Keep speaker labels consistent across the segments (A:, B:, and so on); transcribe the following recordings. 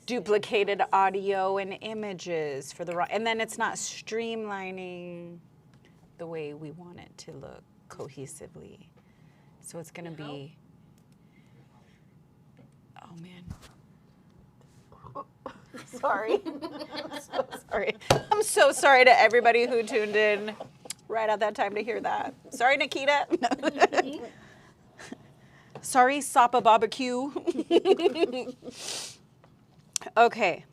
A: duplicated audio and images for the and then it's not streamlining the way we want it to look cohesively. So it's going to be, oh man. Sorry. I'm so sorry. I'm so sorry to everybody who tuned in right at that time to hear that. Sorry, Nikita. Sorry, Sapa Barbecue. Okay.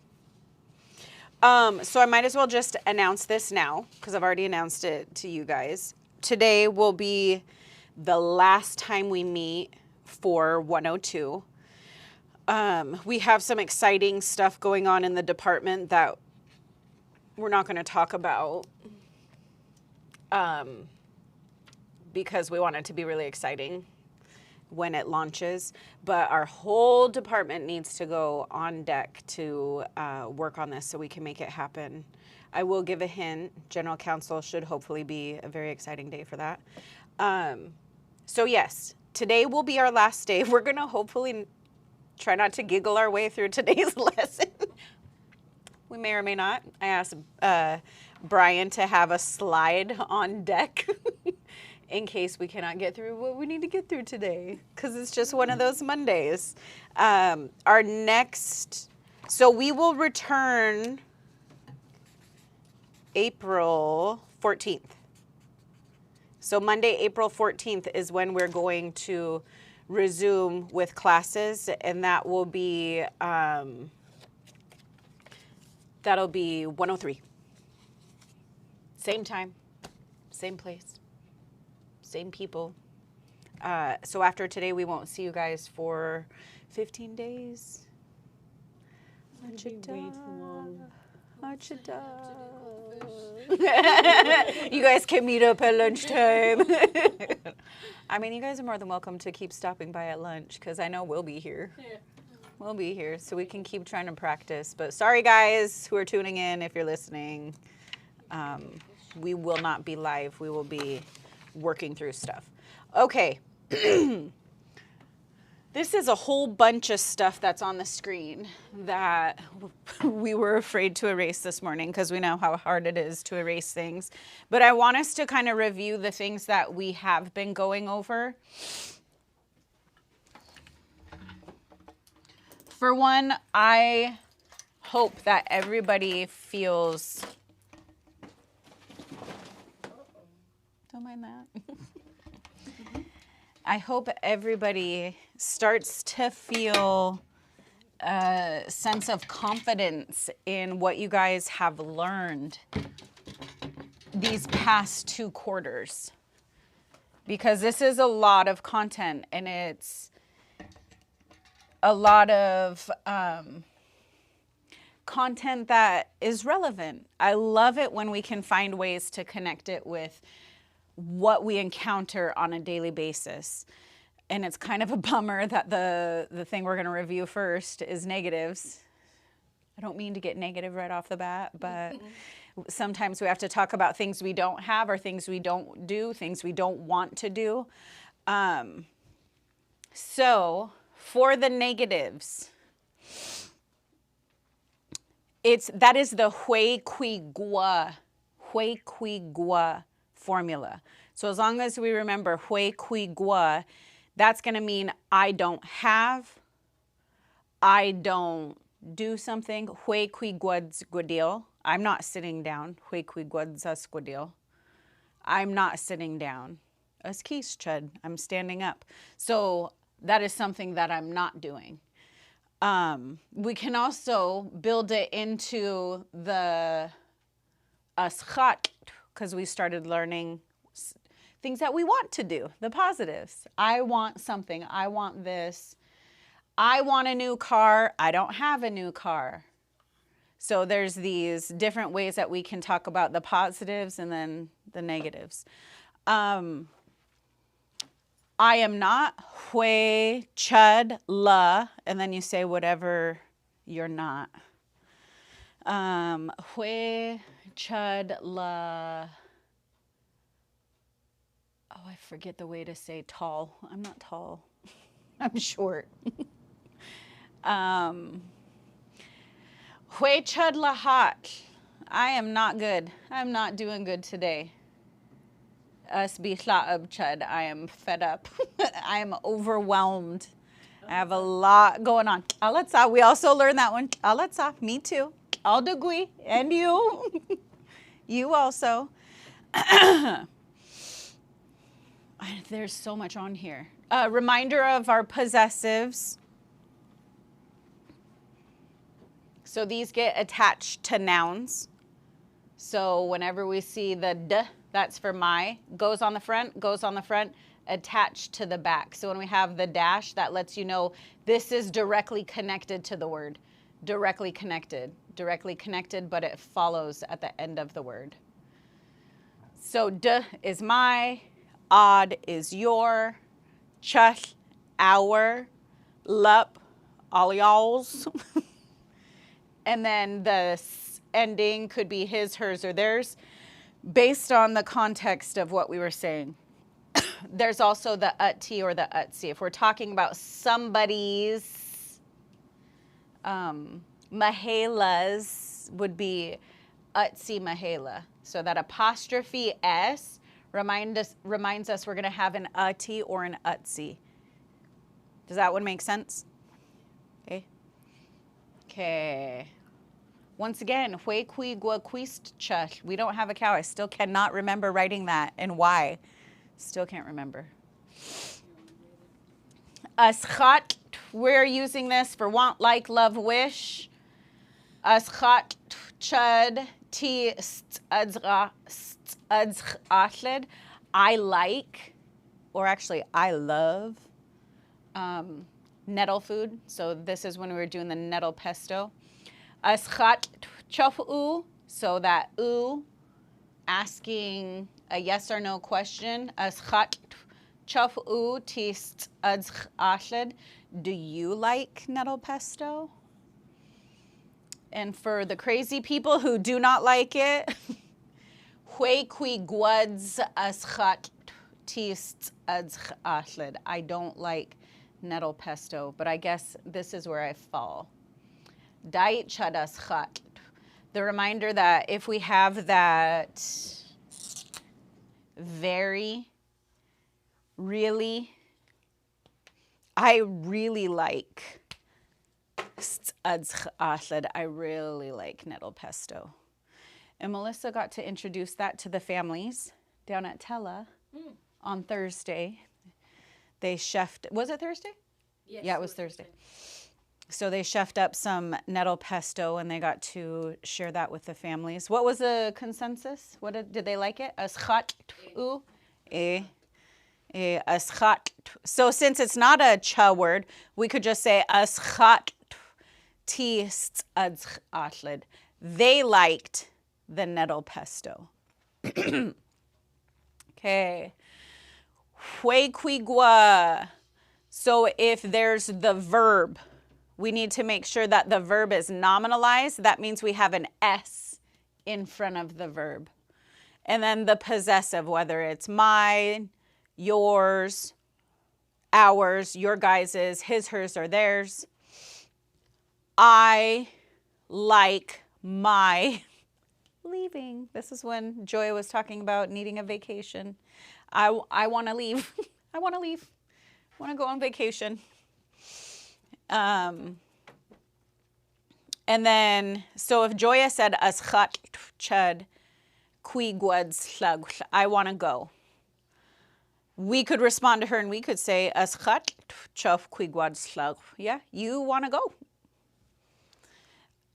A: So I might as well just announce this now because I've already announced it to you guys. Today will be the last time we meet for 102. We have some exciting stuff going on in the department that we're not going to talk about because we want it to be really exciting when it launches. But our whole department needs to go on deck to work on this so we can make it happen. I will give a hint. General Counsel should hopefully be a very exciting day for that. So yes, today will be our last day. We're going to hopefully try not to giggle our way through today's lesson. We may or may not. I asked Brian to have a slide on deck in case we cannot get through what we need to get through today, because it's just one of those Mondays. Our next, so we will return April 14th. So Monday, April 14th is when we're going to resume with classes, and that will be, that'll be 103. Same time, same place, same people. So after today, we won't see you guys for 15 days.
B: Way too long.
A: You guys can meet up at lunchtime. I mean, you guys are more than welcome to keep stopping by at lunch because I know we'll be here.
B: Yeah.
A: We'll be here so we can keep trying to practice. But sorry, guys, who are tuning in, if you're listening. We will not be live. We will be working through stuff. Okay. This is a whole bunch of stuff that's on the screen that we were afraid to erase this morning because we know how hard it is to erase things. But I want us to kind of review the things that we have been going over. For one, I hope that everybody feels... Don't mind that. I hope everybody starts to feel a sense of confidence in what you guys have learned these past 2 quarters. Because this is a lot of content and it's a lot of content that is relevant. I love it when we can find ways to connect it with what we encounter on a daily basis. And it's kind of a bummer that the thing we're going to review first is negatives. I don't mean to get negative right off the bat, but sometimes we have to talk about things we don't have or things we don't do, things we don't want to do. So for the negatives, that is the hui kui gua formula. So as long as we remember hui kui gua, that's going to mean I don't have, I don't do something. Hui kui guads guadil. I'm not sitting down. Hui kui guads guadil. I'm not sitting down. As keys chud. I'm standing up. So that is something that I'm not doing. We can also build it into the aschat, because we started learning things that we want to do, the positives. I want something. I want this. I want a new car. I don't have a new car. So there's these different ways that we can talk about the positives and then the negatives. I am not hui chud la, and then you say whatever you're not. Hui chud la. Oh, I forget the way to say tall. I'm not tall. I'm short. Hui chud lahat. I am not good. I'm not doing good today. Us bihla'ab chud. I am fed up. I am overwhelmed. I have a lot going on. Alatsa. We also learned that one. Alatsa. Me too. All degree. And you. You also. There's so much on here. Reminder of our possessives. So these get attached to nouns. So whenever we see the d, that's for my, goes on the front, attached to the back. So when we have the dash, that lets you know this is directly connected to the word. Directly connected, but it follows at the end of the word. So d is my, odd is your, chush, our, lup, all y'all's. And then the ending could be his, hers, or theirs, based on the context of what we were saying. There's also the ut-t or the ut-c. If we're talking about somebody's, mahelas would be ut-c mahela. So that apostrophe s reminds us we're going to have an ut or an ut-c. Does that one make sense? Okay. Okay. Once again, hui kui gua quist chush. We don't have a cow. I still cannot remember writing that and why. Still can't remember. Aschat, we're using this for want, like, love, wish. Aschat chud ti adzchled. I like, or actually I love, nettle food. So this is when we were doing the nettle pesto. Aschat chofu, so that u, asking a yes or no question. Aschat chofu tist adzchled. Do you like nettle pesto? And for the crazy people who do not like it, hui kui guads aschat tist adzchled. I don't like nettle pesto, but I guess this is where I fall. Dait chadas chat. The reminder that if we have that very, really, I really like, I really like nettle pesto. And Melissa got to introduce that to the families down at Tella on Thursday. They chefed, was it Thursday?
B: Yes,
A: yeah, it was Thursday. So they chefed up some nettle pesto and they got to share that with the families. What was the consensus? What did they like it? Aschat u aschat. So since it's not a cha word, we could just say aschat tist adzchled. They liked the nettle pesto. Okay. Hue quigua. So if there's the verb, we need to make sure that the verb is nominalized. That means we have an S in front of the verb. And then the possessive, whether it's mine, yours, ours, your guys's, his, hers, or theirs. I like my leaving. This is when Joya was talking about needing a vacation. I want to leave. I want to leave. I want to go on vacation. And then, so if Joya said, aschat chud qui guad slag, I want to go. We could respond to her and we could say, aschat chof qui guad slag. Yeah, you want to go.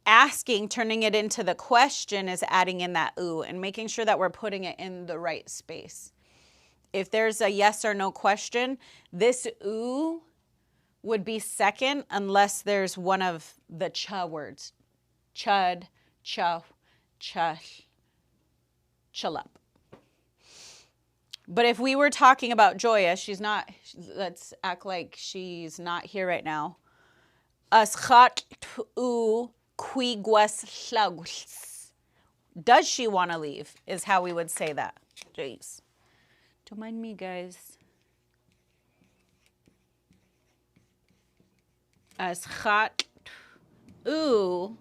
A: Asking, turning it into the question, is adding in that ooh and making sure that we're putting it in the right space. If there's a yes or no question, this ooh would be second unless there's one of the cha words. Chud, chuff, chush, chalup. But if we were talking about Joya, she's not, let's act like she's not here right now. Aschat u quiguas slagus. Does she want to leave is how we would say that. Jeez. Don't mind me, guys. Aschat u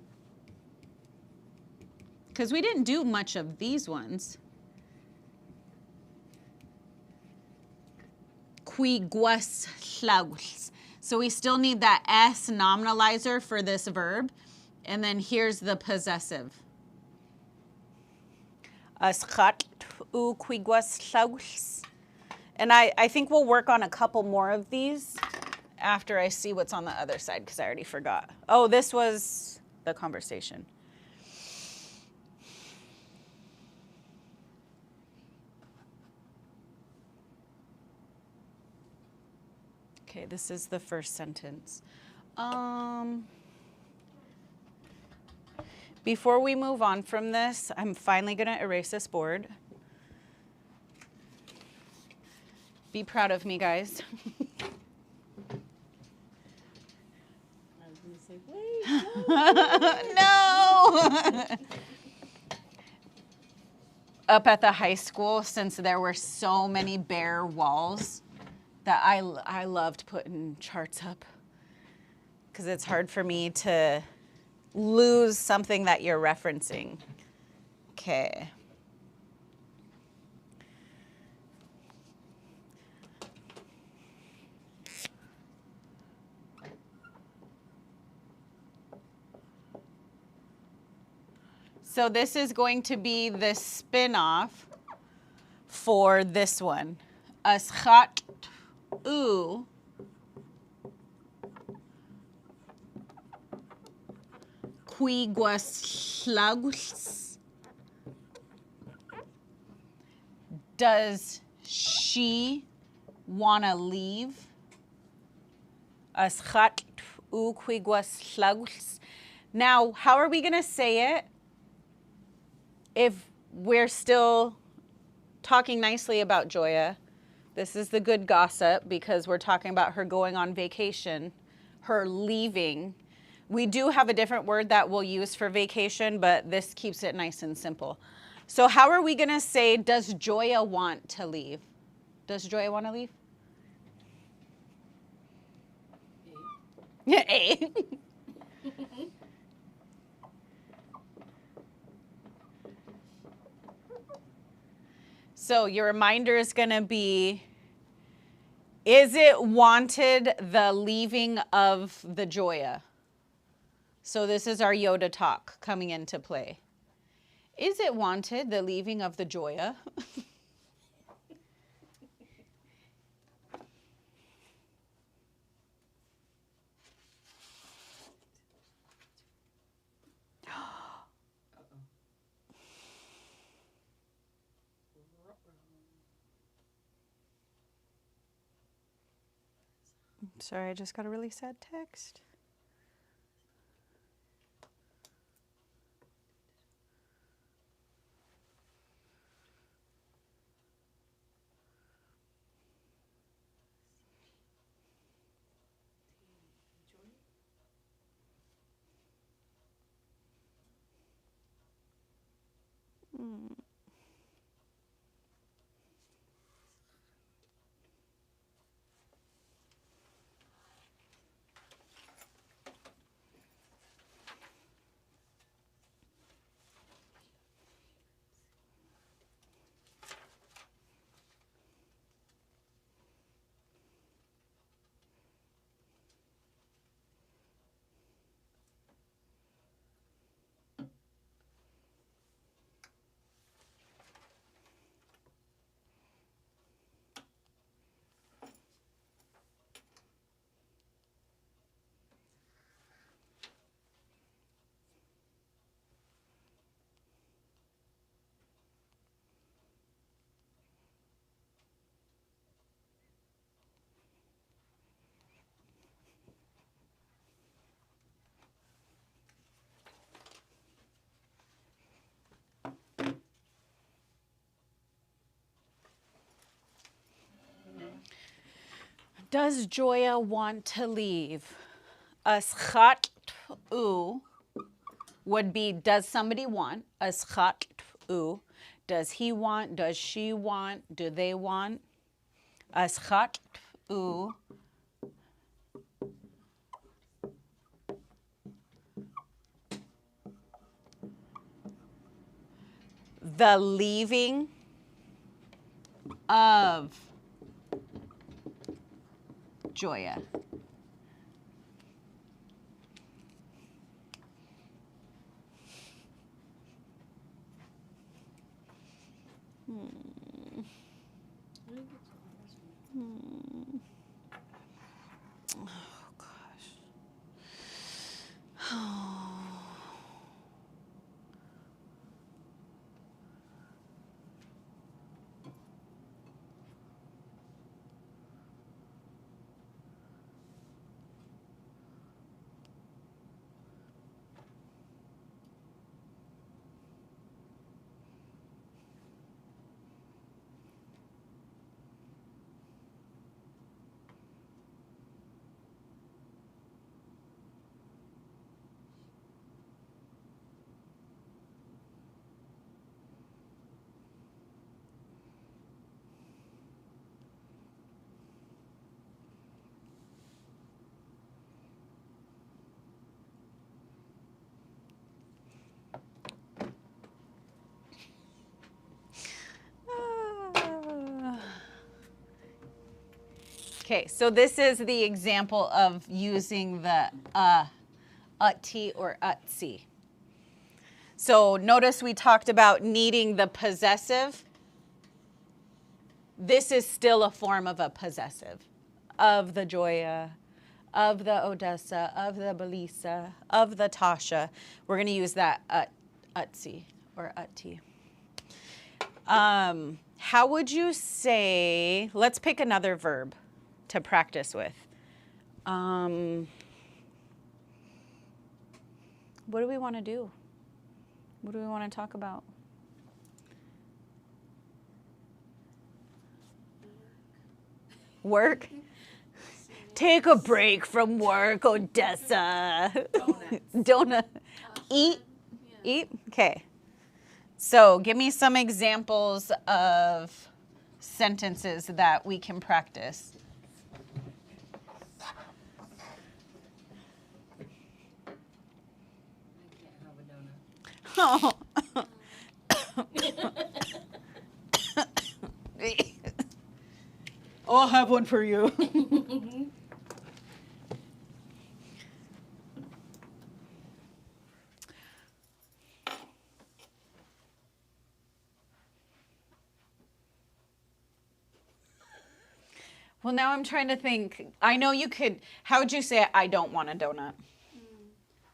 A: because we didn't do much of these ones. Quiguas llaws. So we still need that S nominalizer for this verb. And then here's the possessive. Aschat u quiguas llaws. And I think we'll work on a couple more of these after I see what's on the other side, because I already forgot. Oh, this was the conversation. Okay, this is the first sentence. Before we move on from this, I'm finally going to erase this board. Be proud of me, guys.
B: I was going to say, wait.
A: No! Up at the high school, since there were so many bare walls, that I loved putting charts up, because it's hard for me to lose something that you're referencing. Okay. So this is going to be the spin-off for this one. Aschat u quiguas. Does she want to leave? Aschat u quiguas. Now, how are we going to say it if we're still talking nicely about Joya? This is the good gossip, because we're talking about her going on vacation, her leaving. We do have a different word that we'll use for vacation, but this keeps it nice and simple. So how are we going to say, does Joya want to leave? Does Joya want to leave? A. So your reminder is going to be, is it wanted, the leaving of the Joya? So this is our Yoda talk coming into play. Is it wanted, the leaving of the Joya? Sorry, I just got a really sad text. Does Joya want to leave? Aschat u would be, does somebody want? Aschat u. Does he want? Does she want? Do they want? Aschat u the leaving of Joya. Oh, gosh. Okay, so this is the example of using the utti or utsi. So notice we talked about needing the possessive. This is still a form of a possessive. Of the Joya, of the Odessa, of the Belisa, of the Tasha. We're going to use that utsi or utti. How would you say, let's pick another verb to practice with. What do we want to do? What do we want to talk about? Work? Take a break from work, Odessa. Donut. Eat? Eat? Okay. So give me some examples of sentences that we can practice. Oh. I'll have one for you. Well, now I'm trying to think. I know you could. How would you say I don't want a donut?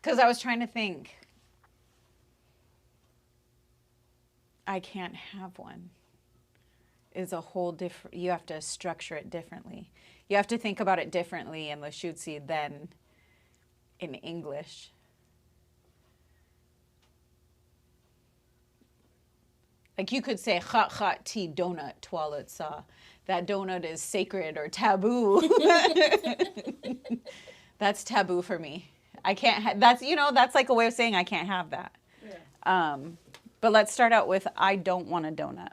A: Because I was trying to think. I can't have one. Is a whole different. You have to structure it differently. You have to think about it differently in Lushootseed than in English. Like you could say chat chat ti donut toilet sa. That donut is sacred or taboo. That's taboo for me. I can't. That's that's like a way of saying I can't have that. Yeah. But let's start out with I don't want a donut.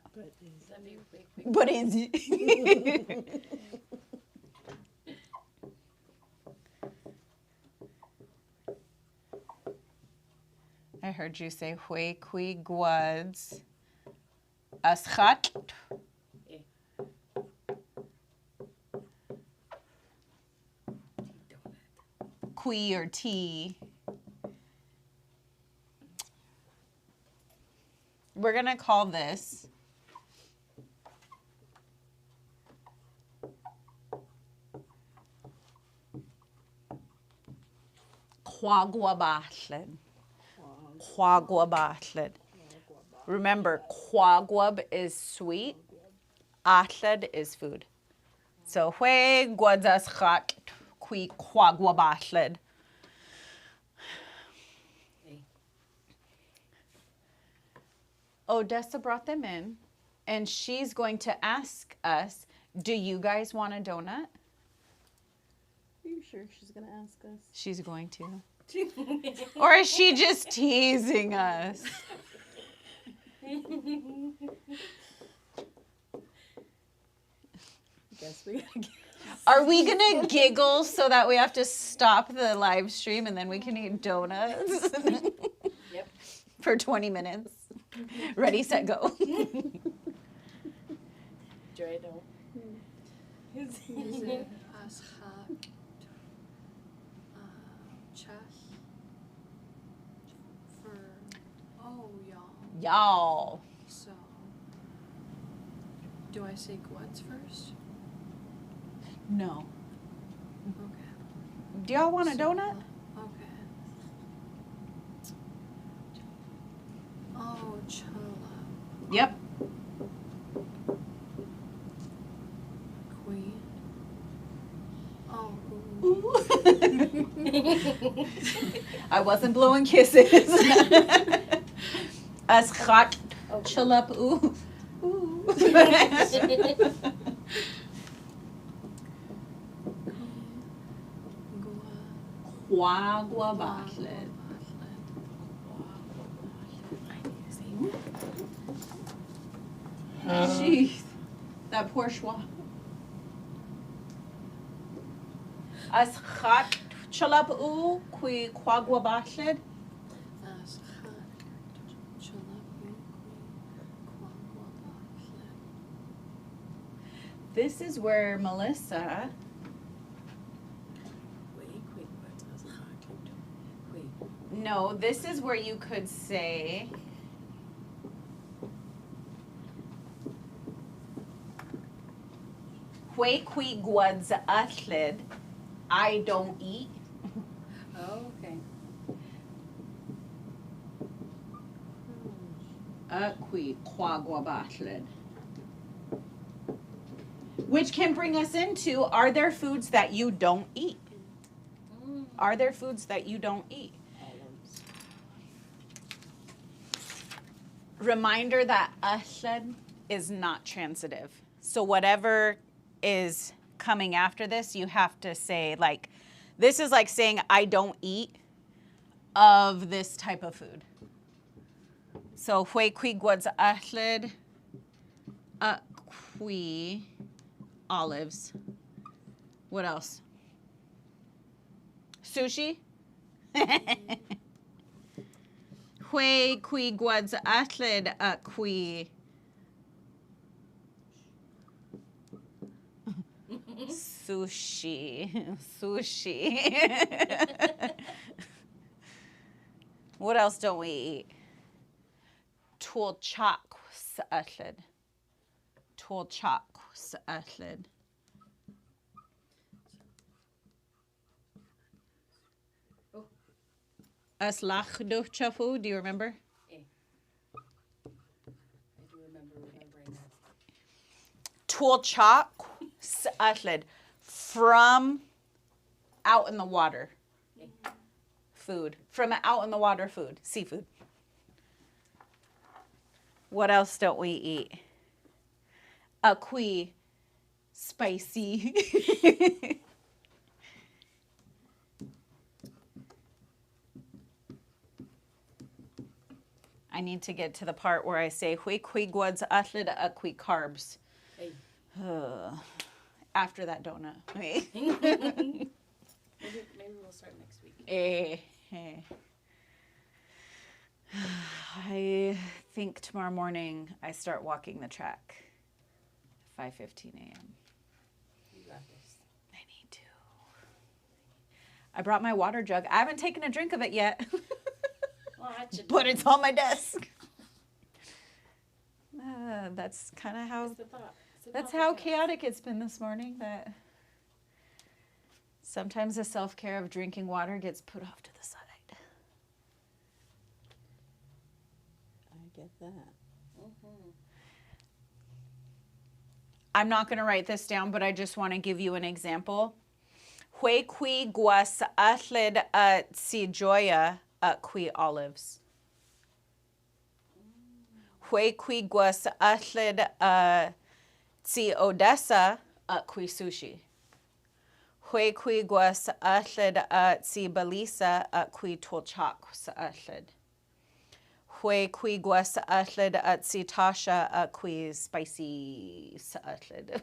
A: But is I heard you say hue qui guads aschat. Qui or tea. We're going to call this quaguabathled. Quaguabathled. Remember, quaguab is sweet, athled is food. So, hue guadzaschat qui quaguabathled. Odessa brought them in, and she's going to ask us, do you guys want a donut?
B: Are you sure she's going to ask us?
A: She's going to. Or is she just teasing us?
B: Guess we gotta guess.
A: Are we going to giggle so that we have to stop the live stream and then we can eat donuts?
B: Yep.
A: For 20 minutes? Ready, set, go.
C: Joy, don't.
B: Is it Ashak? Chas? For. Oh, y'all.
A: Y'all.
B: So. Do I say Gwuds first?
A: No.
B: Okay.
A: Do y'all want a
B: So,
A: donut?
B: Okay. Oh, Chola.
A: Yep.
B: Queen. Oh,
A: Ooh. I wasn't blowing kisses. As hot chulap ooh. Ooh. Quagua Bachlet. Jeez. That poor schwa. As hot chulap ooh qui quagua Bachlet. This is where Melissa. No, this is where you could say. Hwe qui guads athlid. I don't eat.
C: Oh, okay.
A: Qui quagua bathlid. Which can bring us into, are there foods that you don't eat? Are there foods that you don't eat?
C: Olives.
A: Reminder that athlid is not transitive. So whatever is coming after this, you have to say, like, this is like saying I don't eat of this type of food. So hue qui guads athlid, qui olives. What else? Sushi? Hue qui guads athlid, qui sushi. Sushi. What else don't we eat? Tulchak athlid. Tulchak athlid. Aslach do chafu, do you remember?
C: I do remember remembering that.
A: Tulchak athlid. From out in the water. Food. From out in the water food. Seafood. What else don't we eat? Qui spicy. I need to get to the part where I say hui qui guads athlid qui carbs.
C: Hey.
A: After that donut.
C: Maybe we'll start next week.
A: I think tomorrow morning I start walking the track. 5:15 a.m.
C: You got this.
A: I need to. I brought my water jug. I haven't taken a drink of it yet.
C: Well, that should
A: But it's on my desk. That's kind of how.
C: It's the thought. It's the
A: That's
C: thought
A: how
C: that counts.
A: chaotic it's been this morning. That sometimes the self-care of drinking water gets put off to the side.
B: I get that.
A: I'm not going to write this down, but I just want to give you an example. Hue qui guas athlid si joya qui olives. Hue qui guas athlid si Odessa qui sushi. Hue qui guas athlid si Belisa qui tolchak athlid. Hue qui guas athlid si Tasha qui spicy athlid.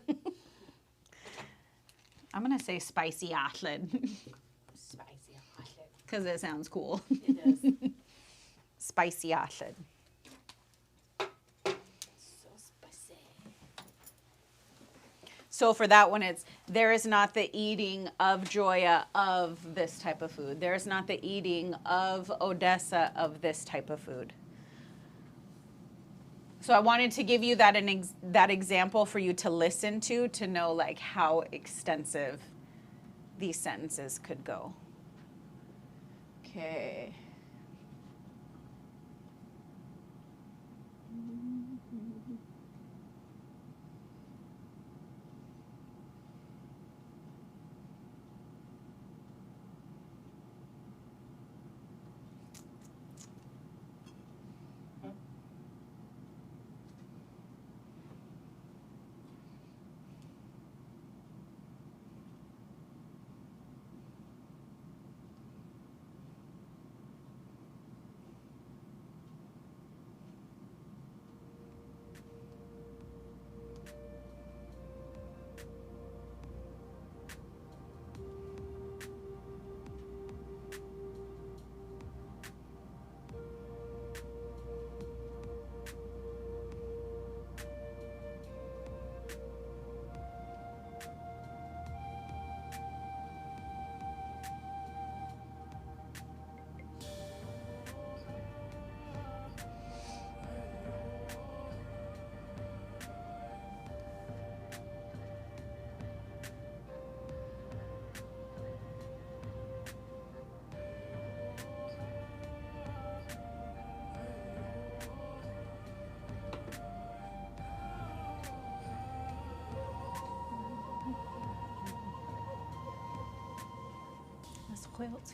A: I'm going to say spicy athlid
C: Spicy.
A: because it sounds cool.
C: It does.
A: Spicy athlid. So for that one, it's there is not the eating of Joya of this type of food. There is not the eating of Odessa of this type of food. So I wanted to give you that that example for you to listen to know like how extensive these sentences could go. Okay.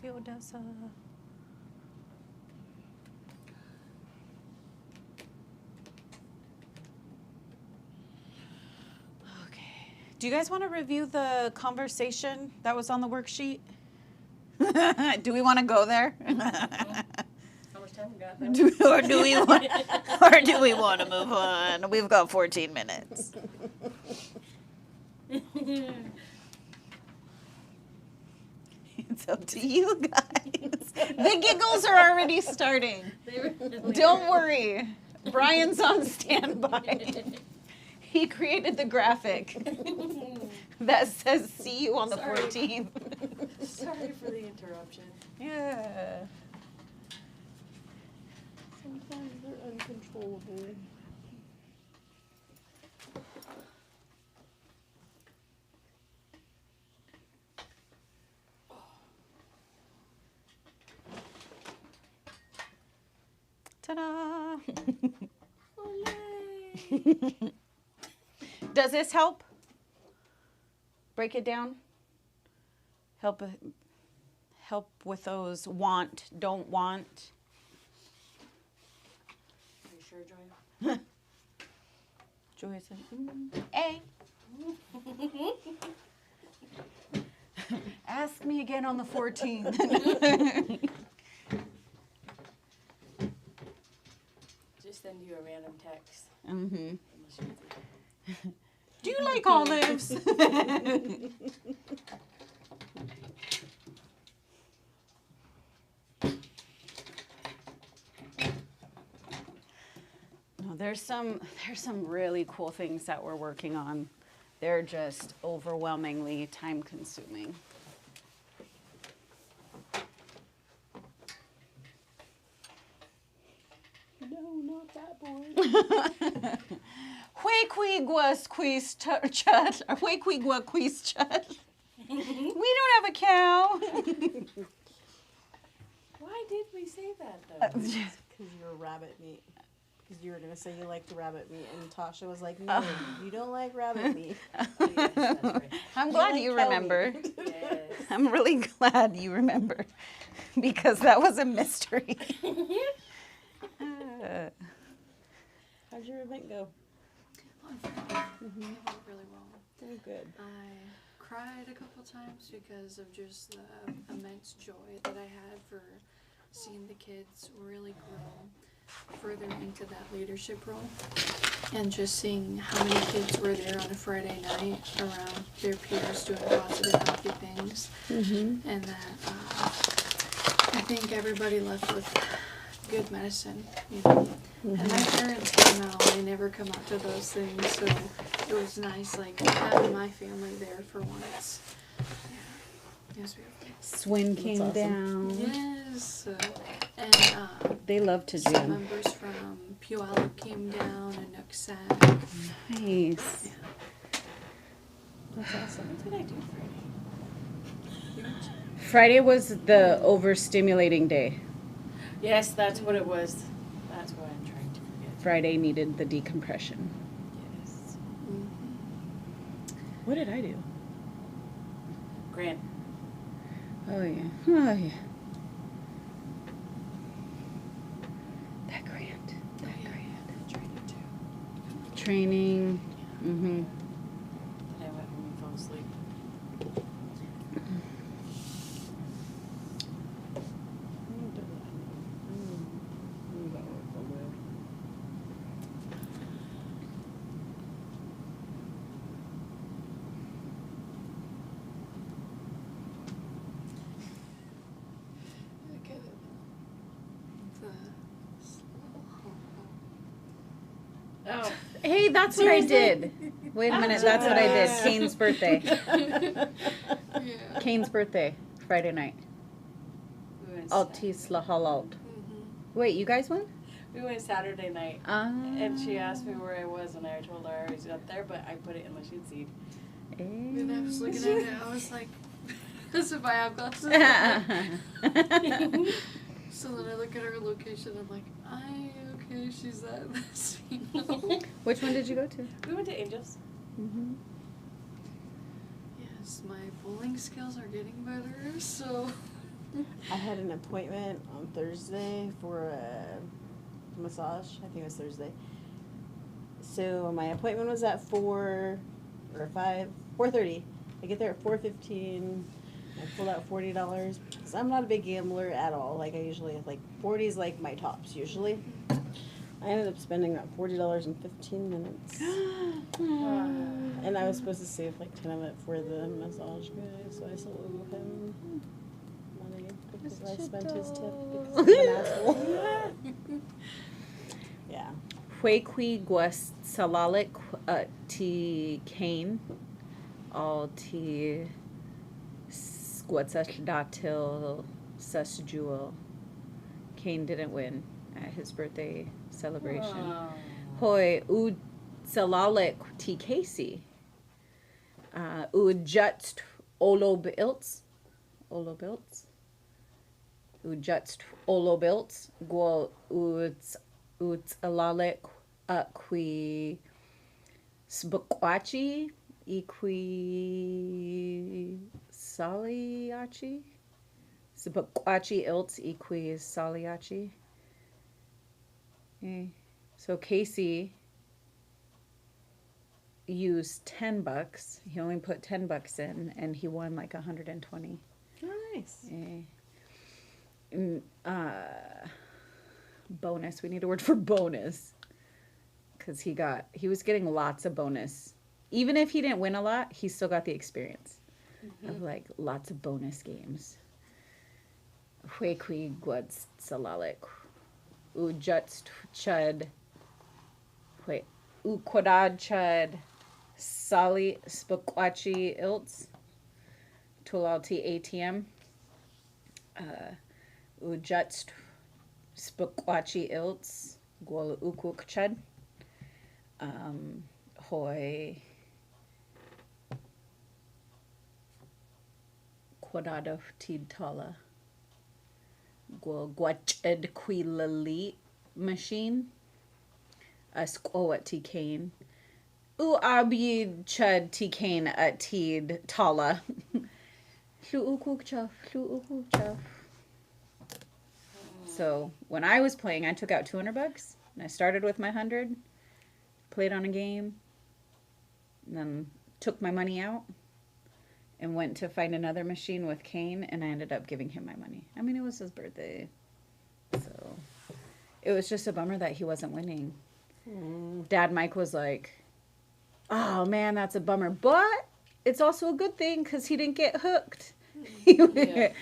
A: Odessa. Okay. Do you guys want to review the conversation that was on the worksheet? Do we want to go there?
C: How much time we got?
A: Or do we want to move on? We've got 14 minutes. It's up to you guys. The giggles are already starting. Don't worry. Brian's on standby. He created the graphic that says see you on the 14th.
B: Sorry for the interruption.
A: Yeah.
B: Sometimes they're uncontrollable.
A: Ta-da!
B: Oh, yay!
A: Does this help? Break it down? Help with those want, don't want.
C: Are you sure, Joy?
A: Joy said, A. Ask me again on the 14th.
C: Just send you a random text.
A: Mm-hmm. Do you like olives? No, there's some really cool things that we're working on. They're just overwhelmingly time consuming.
B: No, not that boy.
A: Huequiguas quis chut. Huequigua quis chut. We don't have a cow.
C: Why did we say that, though?
B: Because you're rabbit meat. Because you were going to say you liked rabbit meat. And Tasha was like, no, you don't like rabbit meat.
C: Oh, yes, that's right.
A: I'm glad
B: like
A: you
B: cow
A: remember.
B: meat.
C: Yes.
A: I'm really glad you remember because that was a mystery.
B: How'd your event go?
D: It went really well.
B: Oh, good.
D: I cried a couple times because of just the immense joy that I had for seeing the kids really grow further into that leadership role, and just seeing how many kids were there on a Friday night around their peers doing positive, healthy things, and that I think everybody left with good medicine, you know. And my parents came out, they never come out to those things, so it was nice, like, having my family there for once. Yeah. Yes,
A: Swin came
B: awesome.
A: down.
D: yes. And
A: They love to
D: some
A: jam.
D: members from Tulalip came down and Nooksack.
A: Nice.
D: Yeah.
B: That's awesome.
C: What did I do Friday?
D: You went to-
A: Friday was the overstimulating day.
C: Yes, that's what it was. That's what I'm trying to forget.
A: Friday needed the decompression.
C: Yes.
A: What did I do?
C: Grant.
A: Oh yeah. Oh yeah. That grant. That grant.
C: Training too.
A: Training. Mm-hmm.
C: Then I went home and fell asleep.
D: Okay.
C: Oh.
A: Hey, that's what I did. Wait a minute, that's what I did.
C: Ah.
A: Kane's birthday.
D: Yeah.
A: Kane's birthday, Friday night.
C: We went
A: Altis la halalt.
D: Mhm.
A: Wait, you guys went?
C: We went Saturday night. And she asked me where I was, and I told her I was up there, but I put it in Lushootseed.
D: And I was looking at it, I was like, as if I have glasses. So then I look at her location, I'm like, okay, she's at this field.
A: Which one did you go to?
C: We went to Angels.
A: Mm-hmm.
D: Yes, my bowling skills are getting better, so.
B: I had an appointment on Thursday for a massage. I think it was Thursday. So my appointment was at 4:30. I get there at 4:15. I pulled out $40 because I'm not a big gambler at all. Like I usually like 40 is like my tops usually. I ended up spending about $40 in 15 minutes. And I was supposed to save like 10 of it for the massage guy, so I still owe him money because I spent his tip because I'm an asshole. Yeah.
A: Huequi guas salalik ti Kane. All ti squatsach datil sus jewel. Kane didn't win at his birthday celebration.
C: Oh.
A: Hoi u salalik ti Casey. U jutst olobilts. Olobilts. U jutst olobilts. Gual uts alalik qui sbaqachi equi saliachi. Sbaqachi ilts equi saliachi. Okay. So Casey used $10. He only put $10 in, and he won like 120.
B: Nice.
A: Bonus. We need a word for bonus, because he was getting lots of bonus. Even if he didn't win a lot, he still got the experience of like lots of bonus games. Huequi guads salalik. Ujuts chud. Wait. Uquadad chud. Sali spaqachi ilts. Tulalti ATM. Ujuts spaqachi ilts. Guala ukuk chud. Hoi. Quadado tid tala. Guachad quilali machine. Asquawat tikane. U abid chad tikane at tid tala. Flu ukuk chaf. So when I was playing, I took out $200 and I started with my 100, played on a game, and then took my money out and went to find another machine with Kane, and I ended up giving him my money. I mean, it was his birthday, so it was just a bummer that he wasn't winning. Dad Mike was like, oh man, that's a bummer, but it's also a good thing because he didn't get hooked.
C: Yeah.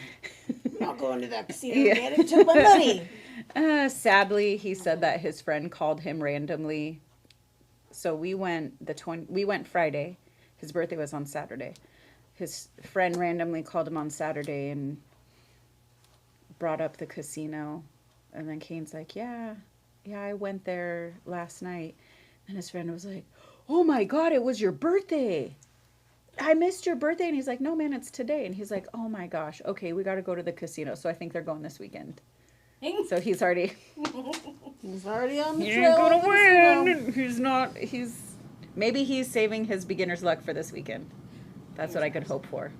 B: I'm not going to that casino again. It took my money.
A: Sadly, he said that his friend called him randomly So we went we went Friday. His birthday was on Saturday. His friend randomly called him on Saturday and brought up the casino. And then Kane's like, yeah, I went there last night. And his friend was like, oh my God, it was your birthday. I missed your birthday. And he's like, no, man, it's today. And he's like, oh my gosh, okay, we got to go to the casino. So I think they're going this weekend. So he's already
B: on the
A: he
B: trail.
A: ain't gonna
B: of the casino.
A: win. Maybe he's saving his beginner's luck for this weekend. That's what I could hope for.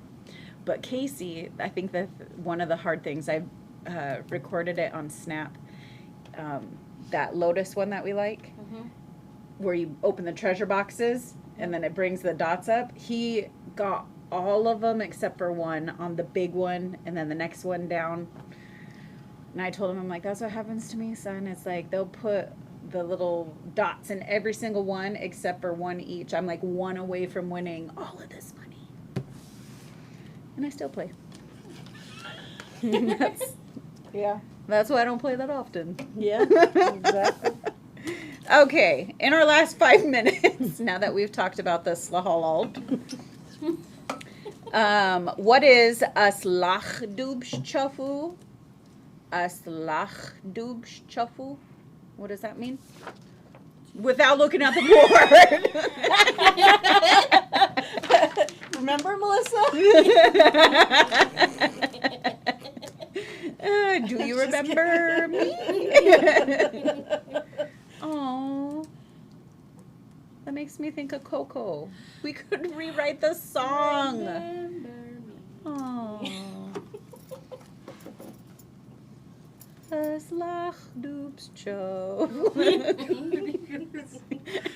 A: But Casey, I think that one of the hard things, I've recorded it on Snap, that Lotus one that we like, where you open the treasure boxes and then it brings the dots up. He got all of them except for one on the big one and then the next one down. And I told him, I'm like, that's what happens to me, son. It's like they'll put the little dots in every single one except for one each. I'm like one away from winning all of this money. And I still play. That's why I don't play that often.
B: Yeah, exactly.
A: Okay, in our last 5 minutes, now that we've talked about the slahalald, what is a slachdubschafu? A slachdubschafu? What does that mean? Without looking at the board.
B: Remember, Melissa?
A: Do you remember me? Oh, that makes me think of Coco. We could rewrite the song. Oh. Slach doops cho.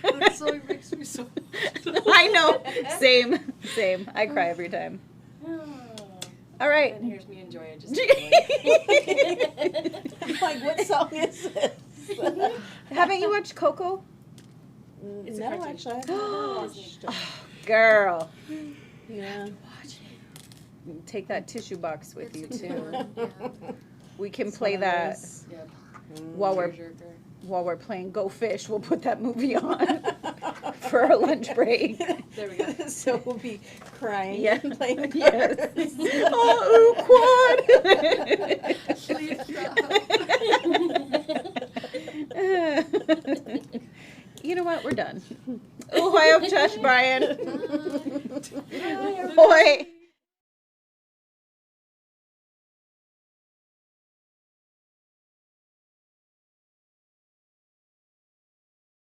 D: That song makes me so.
A: I know. Same. I cry every time. All right.
C: And here's me enjoy it. Just
B: Like, what song is this?
A: Haven't you watched Coco?
C: It's a
B: No,
C: cartoon.
B: actually, I haven't watched it.
A: Girl.
B: Yeah.
A: Take that tissue box with you too.
D: Yeah.
A: We can play that
C: Yep.
A: while we're
C: Tearjerker.
A: while we're playing Go Fish. We'll put that movie on for our lunch break.
C: There we go.
B: So we'll be crying
A: Yeah.
B: and playing
A: Yes.
B: cards.
A: Oh, quad.
D: Please stop.
A: You know what? We're done. Ohio, Josh, Brian.